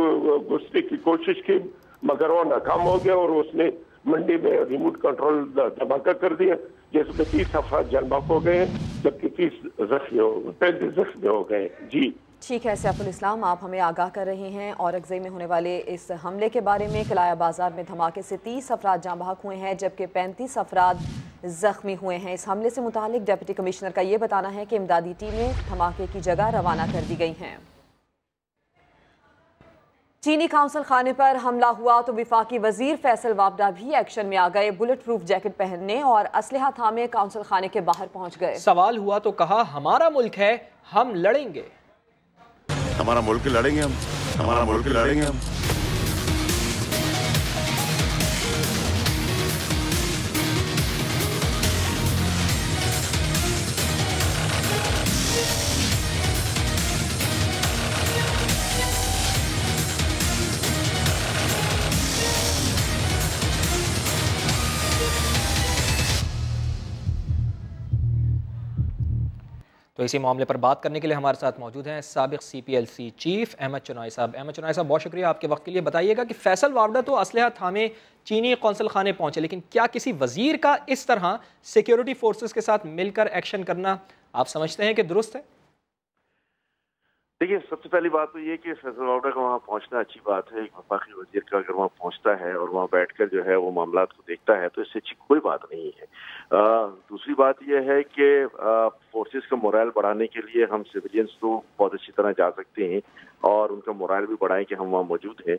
گھسنے کی کوشش کی مگر وہ ناکام ہو گیا، اور اس نے منڈی میں ریموٹ کنٹرول دھماکہ کر دیا جس میں 30 افراد جان بحق ہو گئے ہیں، جبکہ 35 زخمی ہو گئے. جی ٹھیک ہے سیف الاسلام، آپ ہمیں آگاہ کر رہے ہیں اورکزئی میں ہونے والے اس حملے کے بارے میں. کلایا بازار میں دھماکے سے 30 افراد جاں بحق ہوئے ہیں جبکہ 35 افراد زخمی ہوئے ہیں. اس حملے سے متعلق ڈپٹی کمشنر کا یہ بتانا ہے کہ امدادی ٹیمیں دھماکے کی جگہ روانہ کر دی گئی ہیں. چینی قونصل خانے پر حملہ ہوا تو وفاقی وزیر فیصل وابڈا بھی ایکشن میں آ گئے. بلٹ پروف جیکٹ پہننے اور اسلحہ تھامے قونصل خانے کے باہر پہنچ گئے. سوال ہوا تو کہا ہمارا ملک ہے، ہم لڑیں گے. ہمارا ملک لڑیں گے ہم، ہمارا ملک لڑیں گے ہم. تو اسی معاملے پر بات کرنے کے لیے ہمارے ساتھ موجود ہیں سابق CPLC چیف احمد چنوئی صاحب. احمد چنوئی صاحب، بہت شکریہ آپ کے وقت کے لیے. بتائیے گا کہ فیصل وابڈا تو اسلحہ تھامے چینی قونصل خانے پہنچے، لیکن کیا کسی وزیر کا اس طرح سیکیورٹی فورسز کے ساتھ مل کر ایکشن کرنا آپ سمجھتے ہیں کہ درست ہے؟ دیکھیے، سب سے پہلی بات تو یہ کہ فیصل وابڈا کا وہاں پہنچنا اچھی بات ہے. ایک وفاقی وزیر کا اگر وہاں پہنچتا ہے اور وہاں بیٹھ کر جو ہے وہ معاملات کو دیکھتا ہے تو اس سے اچھی کوئی بات نہیں ہے. دوسری بات یہ ہے کہ فورسز کا مورائل بڑھانے کے لیے ہم سویلینز تو بہت اچھی طرح جا سکتے ہیں اور ان کا مورائل بھی بڑھائیں کہ ہم وہاں موجود ہیں.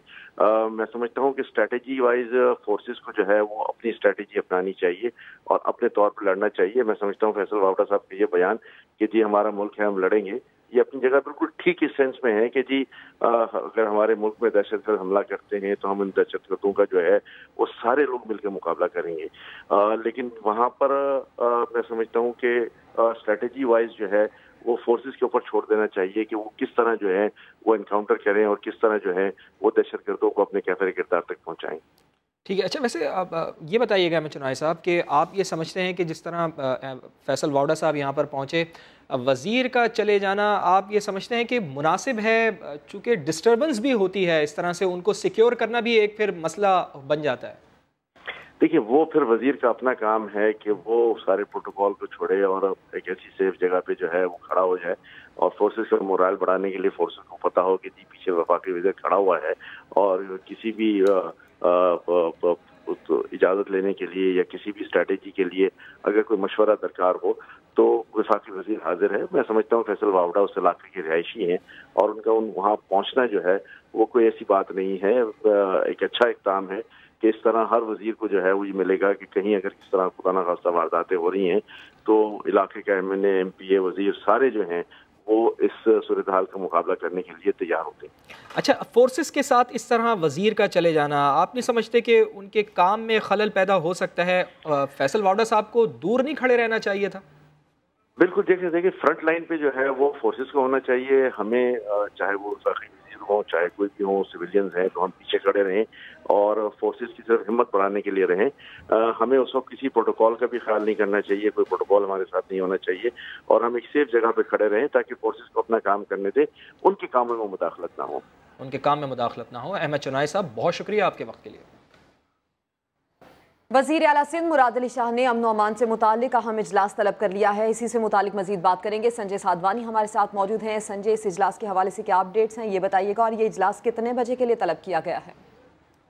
میں سمجھتا ہوں کہ اسٹریٹجی وائز فورسز کو جو ہے وہ اپنی اسٹریٹجی اپنانی چاہیے اور اپنے طور پر لڑنا چاہیے. میں سمجھتا ہوں فیصل وابڈا صاحب کا یہ بیان کہ جی ہمارا ملک ہے، ہم لڑیں گے، یہ اپنی جگہ بالکل ٹھیک اس سینس میں ہے کہ جی اگر ہمارے ملک میں دہشت گرد حملہ کرتے ہیں تو ہم ان دہشت گردوں کا جو ہے وہ سارے لوگ مل کے مقابلہ کریں گے. لیکن وہاں پر میں سمجھتا ہوں کہ اسٹریٹجی وائز جو ہے وہ فورسز کے اوپر چھوڑ دینا چاہیے کہ وہ کس طرح جو ہے وہ انکاؤنٹر کریں اور کس طرح جو ہے وہ دہشت گردوں کو اپنے کیفر کردار تک پہنچائیں. ٹھیک ہے. اچھا، ویسے آپ یہ بتائیے گا احمد چنوئی صاحب کہ آپ یہ سمجھتے ہیں کہ جس طرح فیصل وابڈا صاحب یہاں پر پہنچے، وزیر کا چلے جانا آپ یہ سمجھتے ہیں کہ مناسب ہے؟ چونکہ ڈسٹربنس بھی ہوتی ہے، اس طرح سے ان کو سیکیور کرنا بھی ایک پھر مسئلہ بن جاتا ہے. دیکھیے، وہ پھر وزیر کا اپنا کام ہے کہ وہ سارے پروٹوکول کو چھوڑے اور ایک ایسی سیف جگہ پہ جو ہے وہ کھڑا ہو جائے اور فورسز کا مورائل بڑھانے کے لیے فورسز کو پتہ ہو کہ جی پیچھے وفاقی وزیر کھڑا ہوا ہے اور کسی بھی इजाज़त लेने के लिए या किसी भी स्ट्रैटेजी के लिए अगर कोई मशवरा दरकार हो तो वफाकी वज़ीर हाजिर है। मैं समझता हूँ फैसल वावड़ा उस इलाके के रिहायशी हैं और उनका वहाँ पहुँचना जो है वो कोई ऐसी बात नहीं है, एक अच्छा इक़दाम है कि इस तरह हर वज़ीर को जो है वो ये मिलेगा कि कहीं अगर किस तरह खुदा न खास्ता वारदातें हो रही हैं तो इलाके का MNA MPA वज़ीर सारे जो हैं वो इस सूरत हाल का मुकाबला करने के लिए तैयार होते हैं। अच्छा, फोर्सेस के साथ इस तरह वज़ीर का चले जाना, आप नहीं समझते कि उनके काम में खलल पैदा हो सकता है? फैसल वावड़ा साहब को दूर नहीं खड़े रहना चाहिए था? बिल्कुल, देखिए फ्रंट लाइन पे जो है वो फोर्सेस को होना चाहिए। हमें चाहे वो वफाकी वज़ीर हो चाहे कोई भी हो, सिविलियंस हैं तो हम पीछे खड़े रहें और फोर्सेस की सिर्फ हिम्मत बढ़ाने के लिए रहें। हमें उस वक्त किसी प्रोटोकॉल का भी ख्याल नहीं करना चाहिए, कोई प्रोटोकॉल हमारे साथ नहीं होना चाहिए और हम एक सेफ जगह पे खड़े रहें ताकि फोर्सेस को अपना काम करने दें, उनके कामों में मुदाखलत ना हो। उनके काम में मुदाखलत ना हो। अहमद चुनाई साहब, बहुत शुक्रिया आपके वक्त के लिए। वज़ीर आला सिंध मुराद अली शाह ने अमन अमान से मुतालिक अहम इजलास तलब कर लिया है। इसी से मुतालिक मजीद बात करेंगे। संजय साधवानी हमारे साथ मौजूद हैं। संजय, इस इजलास के हवाले से क्या अपडेट्स हैं ये बताइएगा, और ये इजलास कितने बजे के लिए तलब किया गया है?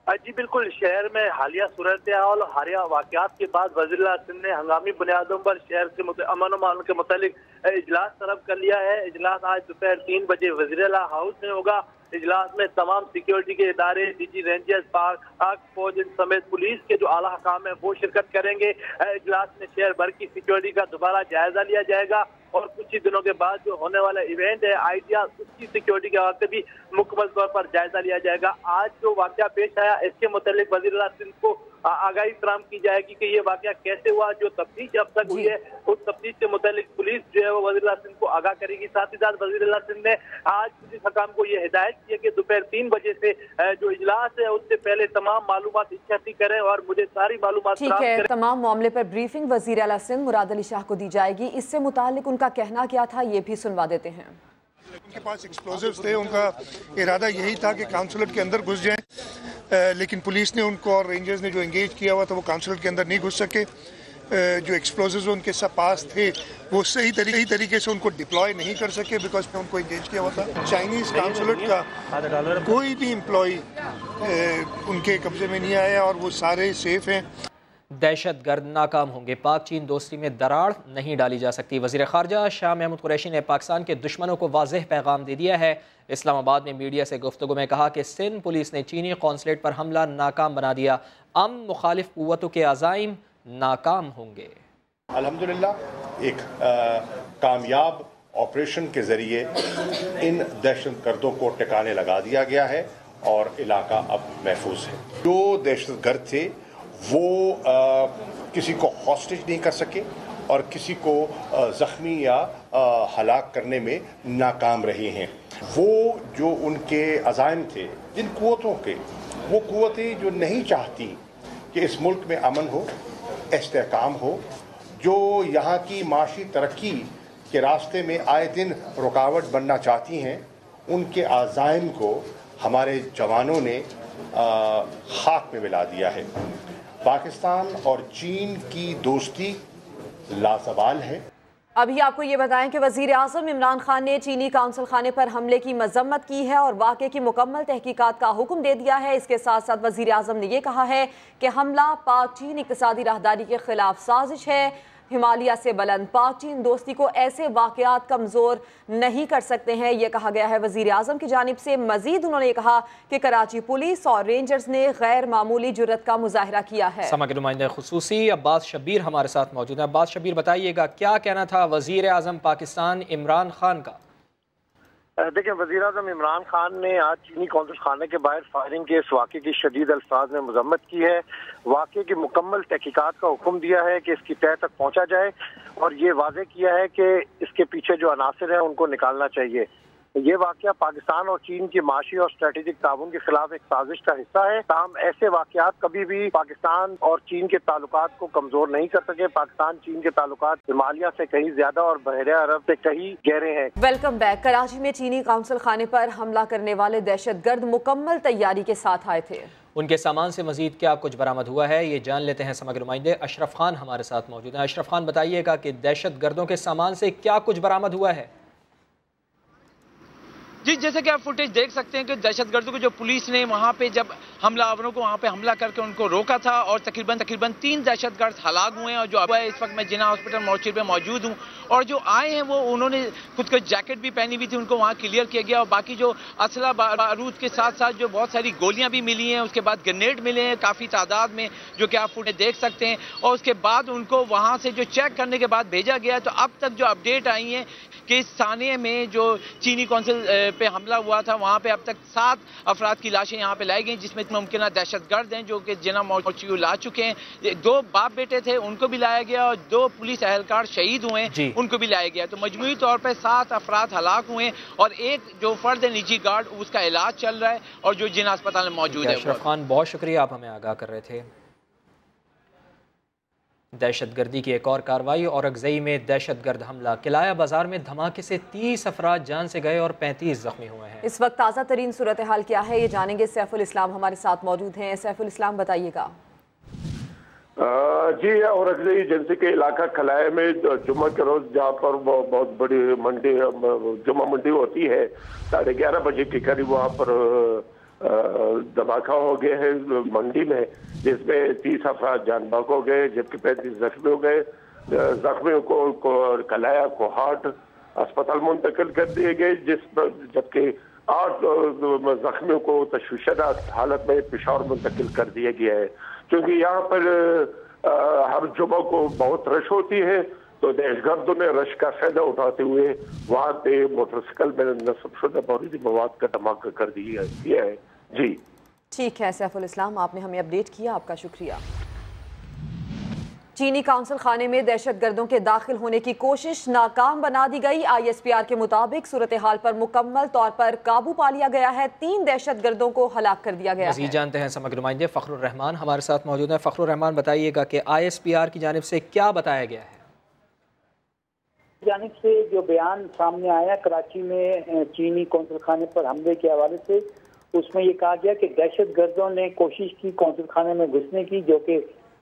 जी बिल्कुल, शहर में हालिया सूरत हाल और हालिया वाक़यात के बाद वज़ीर आला सिंध ने हंगामी बुनियादों पर शहर के अमन अमान के मुतालिक इजलास तलब कर लिया है। इजलास आज दोपहर 3 बजे वज़ीर आला हाउस में होगा। इजलास में तमाम सिक्योरिटी के इदारे, DG रेंजर्स, पाक फौज समेत पुलिस के जो आला हकाम है वो शिरकत करेंगे। इजलास में शहर भर की सिक्योरिटी का दोबारा जायजा लिया जाएगा और कुछ ही दिनों के बाद जो होने वाला इवेंट है आइडिया, उसकी सिक्योरिटी के वास्ते भी मुकम्मल तौर पर जायजा लिया जाएगा। आज जो वाकया पेश आया इसके मुतालिक वज़ीर आला सिंध को आगाही फराहम की जाएगी कि ये वाकया कैसे हुआ, जो तफ्तीश अब तक हुई है उस तफ्तीश के मुतालिक पुलिस जो है वो वज़ीर आला सिंध को आगाह करेगी। साथ ही साथ वज़ीर आला सिंध ने आज पुलिस हकाम को ये हिदायत की है कि दोपहर 3 बजे से जो इजलास है उससे पहले तमाम मालूमात इकट्ठी करें और मुझे सारी मालूमात ठीक है। तमाम मामले पर ब्रीफिंग वज़ीर आला सिंध मुराद अली शाह को दी जाएगी। इससे मुतालिक उनका कहना क्या था ये भी सुनवा देते हैं। उनके पास एक्सप्लोजिव्स थे, उनका इरादा यही था कि काउंसलेट के अंदर घुस जाएं, लेकिन पुलिस ने उनको और रेंजर्स ने जो एंगेज किया हुआ था वो काउंसलेट के अंदर नहीं घुस सके। जो एक्सप्लोजिव्स उनके पास थे वो सही तरीके से उनको डिप्लॉय नहीं कर सके बिकॉज उनको एंगेज किया हुआ था। चाइनीज काउंसलेट का कोई भी एम्प्लॉय उनके कब्जे में नहीं आया और वो सारे सेफ हैं। दहशत गर्द नाकाम होंगे, पाक चीन दोस्ती में दरार नहीं डाली जा सकती। वज़ीर ख़ारजा शाह महमूद कुरैशी ने पाकिस्तान के दुश्मनों को वाज़ेह पैगाम दे दिया है। इस्लामाबाद में मीडिया से गुफ्तगू में कहा कि सिंध पुलिस ने चीनी कौंसलेट पर हमला नाकाम बना दिया। मुखालिफ क़ुव्वतों के अज़ाइम नाकाम होंगे। अल्हम्दुलिल्लाह एक कामयाब ऑपरेशन के ज़रिए इन दहशत गर्दों को टिकाने लगा दिया गया है और इलाका अब महफूज है। जो दहशत गर्द थे वो किसी को हॉस्टेज नहीं कर सके और किसी को ज़ख्मी या हलाक करने में नाकाम रहे हैं। वो जो उनके अज़ाइम थे, जिन क़ुव्वतों के, वो क़ुव्वतें जो नहीं चाहती कि इस मुल्क में अमन हो, इस्तेहकाम हो, जो यहाँ की माशी तरक्की के रास्ते में आए दिन रुकावट बनना चाहती हैं, उनके अज़ाइम को हमारे जवानों ने खाक में मिला दिया है। पाकिस्तान और चीन की दोस्ती लाज़वाल है। अभी आपको ये बताएं कि वज़ीर आज़म इमरान खान ने चीनी काउंसिल खाने पर हमले की मजम्मत की है और वाक़े की मुकम्मल तहकीकात का हुक्म दे दिया है। इसके साथ साथ वज़ीर आज़म ने यह कहा है कि हमला पाक चीन इक़्तिसादी राहदारी के खिलाफ साजिश है। हिमालय से बुलंद पाक चीन दोस्ती को ऐसे वाक़यात कमज़ोर नहीं कर सकते हैं, यह कहा गया है वज़ीर आज़म की जानिब से। मज़ीद उन्होंने कहा कि कराची पुलिस और रेंजर्स ने गैर मामूली जुर्रत का मुजाहरा किया है। समा के नुमाइंदे खुसूसी अब्बास शब्बीर हमारे साथ मौजूद हैं। अब्बास शब्बीर, बताइएगा क्या कहना था वज़ीर आज़म पाकिस्तान इमरान खान का? देखिए, वज़ीर आज़म इमरान खान ने आज चीनी कौंसिल खाने के बाहर फायरिंग के इस वाक़े की शदीद अल्फाज में मजम्मत की है। वाक़े की मुकम्मल तहकीकात का हुक्म दिया है कि इसकी तह तक पहुँचा जाए और ये वाज़ेह किया है कि इसके पीछे जो अनासिर हैं उनको निकालना चाहिए। ये वाक़या पाकिस्तान और चीन की माशी और स्ट्रेटेजिक ताउन के खिलाफ एक साजिश का हिस्सा है। ताहम ऐसे वाक़यात कभी भी पाकिस्तान और चीन के ताल्लुकात को कमजोर नहीं कर सके। पाकिस्तान चीन के ताल्लुकात हिमालय से कहीं ज्यादा और बहरे अरब से कहीं गहरे हैं। Welcome back. कराची में चीनी काउंसिल खाने पर हमला करने वाले दहशत गर्द मुकम्मल तैयारी के साथ आए थे। उनके सामान से मजीद क्या कुछ बरामद हुआ है ये जान लेते हैं। समग्र नुमाइंदे अशरफ खान हमारे साथ मौजूद हैं। अशरफ खान, बताइएगा कि दहशत गर्दों के सामान से क्या कुछ बरामद हुआ है? جی جیسے کہ آپ فوٹیج دیکھ سکتے ہیں کہ دہشت گردوں کو جو پولیس نے وہاں پہ جب حملہ آوروں کو وہاں پہ حملہ کر کے ان کو روکا تھا اور تقریباً 3 دہشت گرد ہلاک ہوئے ہیں، اور جو اب اس وقت میں جناح ہاسپٹل مورچری پہ موجود ہوں، اور جو آئے ہیں وہ انہوں نے خود کو جیکٹ بھی پہنی ہوئی تھی، ان کو وہاں کلیئر کیا گیا، اور باقی جو اسلحہ بارود کے ساتھ ساتھ جو بہت ساری گولیاں بھی ملی ہیں، اس کے بعد گرینیڈ ملے ہیں کافی تعداد میں جو کہ آپ فوٹیج دیکھ سکتے ہیں، اور اس کے بعد ان کو وہاں سے جو چیک کرنے کے بعد بھیجا گیا۔ تو اب تک جو اپڈیٹ آئی ہیں کہ اس سانحے میں جو چینی قونصل پہ حملہ ہوا تھا وہاں پہ اب تک 7 افراد کی لاشیں یہاں پہ لائی گئیں، جس میں ممکنہ دہشت گرد ہیں جو کہ جناح مورچری لا چکے ہیں، 2 باپ بیٹے تھے ان کو بھی لایا گیا، اور 2 پولیس اہلکار شہید ہوئے ہیں ان کو بھی لایا گیا۔ تو مجموعی طور پہ 7 افراد ہلاک ہوئے ہیں، اور ایک جو فرد ہے نجی گارڈ اس کا علاج چل رہا ہے، اور جو جناح اسپتال میں موجود ہے۔ اشرف خان بہت شکریہ، آپ ہمیں آگاہ کر رہے تھے۔ دہشت گردی کی ایک اور کارروائی، اورکزئی میں دہشت گرد حملہ، قلعہ بازار میں دھماکے سے 30 افراد جان سے گئے اور 35 زخمی ہوئے ہیں۔ اس وقت تازہ ترین صورتحال کیا ہے یہ جانیں گے، سیف الاسلام ہمارے ساتھ موجود ہیں۔ سیف الاسلام بتائیے گا۔ جی اورکزئی جنسی کے علاقہ قلعہ میں جمعہ کے روز جہاں پر بہت بڑی منڈی جمعہ منڈی ہوتی ہے، 11:30 بجے کے قریب وہاں پر دھماکہ ہو گئے ہیں منڈی میں، جس میں 30 افراد جان بحق ہو گئے جبکہ 35 زخمی ہو گئے۔ زخمیوں کو قلعہ کوہاٹ اسپتال منتقل کر دیے گئے، جبکہ 8 زخمیوں کو تشویشدہ حالت میں پشاور منتقل کر دیا گیا ہے۔ کیونکہ یہاں پر ہر جمعہ کو بہت رش ہوتی ہے، تو دہشت گردوں نے رش کا فائدہ اٹھاتے ہوئے وہاں پہ موٹر سائیکل میں نصب شدہ بارودی مواد کا دھماکہ کر دیا ہے۔ جی ٹھیک ہے سیف الاسلام، آپ نے ہمیں اپڈیٹ کیا، آپ کا شکریہ۔ چینی کونسل خانے میں دہشت گردوں کے داخل ہونے کی کوشش ناکام بنا دی گئی۔ ISPR کے مطابق صورتحال پر مکمل طور پر قابو پا لیا گیا ہے، 3 دہشت گردوں کو ہلاک کر دیا گیا ہے۔ مزید جانتے ہیں سماجی نمائندے فخر الرحمان ہمارے ساتھ موجود ہیں۔ فخر الرحمان بتائیے گا کہ ISPR کی جانب سے کیا بتایا گیا ہے؟ جانب سے جو بیان سامنے آیا کراچی میں چینی قونصل خانے پر حملے کے حوالے سے، اس میں یہ کہا گیا کہ دہشت گردوں نے کوشش کی قونصل خانے میں گھسنے کی، جو کہ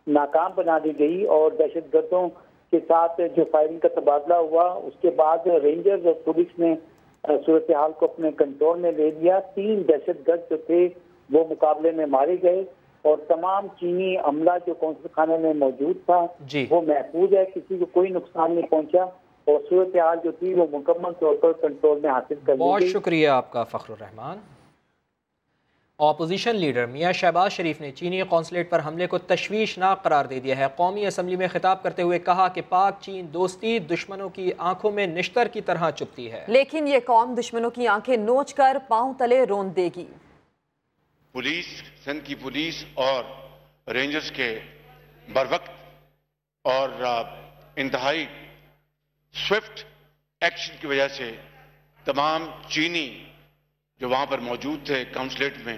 ناکام بنا دی گئی، اور دہشت گردوں کے ساتھ جو فائرنگ کا تبادلہ ہوا اس کے بعد رینجرز اور پولیس نے صورتحال کو اپنے کنٹرول میں لے لیا۔ 3 دہشت گرد جو تھے وہ مقابلے میں مارے گئے، اور تمام چینی عملہ جو قونصل خانے میں موجود تھا وہ محفوظ ہے، کسی کو کوئی نقصان نہیں پہنچا، اور صورتحال جو تھی وہ مکمل طور پر کنٹرول میں حاصل کر لی گئی۔ بہت شکریہ آپ کا فخر الرحمان۔ اپوزیشن لیڈر میاں شہباز شریف نے چینی قونصلیٹ پر حملے کو تشویشناک قرار دے دیا ہے۔ قومی اسمبلی میں خطاب کرتے ہوئے کہا کہ پاک چین دوستی دشمنوں کی آنکھوں میں نشتر کی طرح چبھتی ہے، لیکن یہ قوم دشمنوں کی آنکھیں نوچ کر پاؤں تلے رون دے گی۔ پولیس، سندھ کی پولیس اور رینجرز کے بروقت اور انتہائی سوئفٹ ایکشن کی وجہ سے تمام چینی جو وہاں پر موجود تھے کونسلیٹ میں،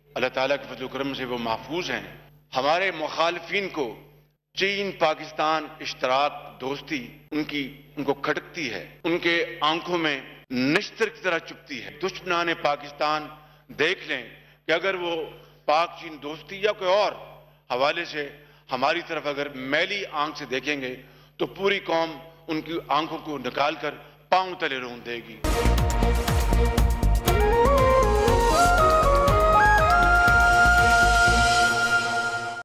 اللہ تعالیٰ کے فضل و کرم سے وہ محفوظ ہیں۔ ہمارے مخالفین کو چین پاکستان اشتراک دوستی ان کو کھٹکتی ہے، ان کے آنکھوں میں نشتر کی طرح چبھتی ہے۔ دشمنان پاکستان دیکھ لیں کہ اگر وہ پاک چین دوستی یا کوئی اور حوالے سے ہماری طرف اگر میلی آنکھ سے دیکھیں گے تو پوری قوم ان کی آنکھوں کو نکال کر پاؤں تلے رون دے گی۔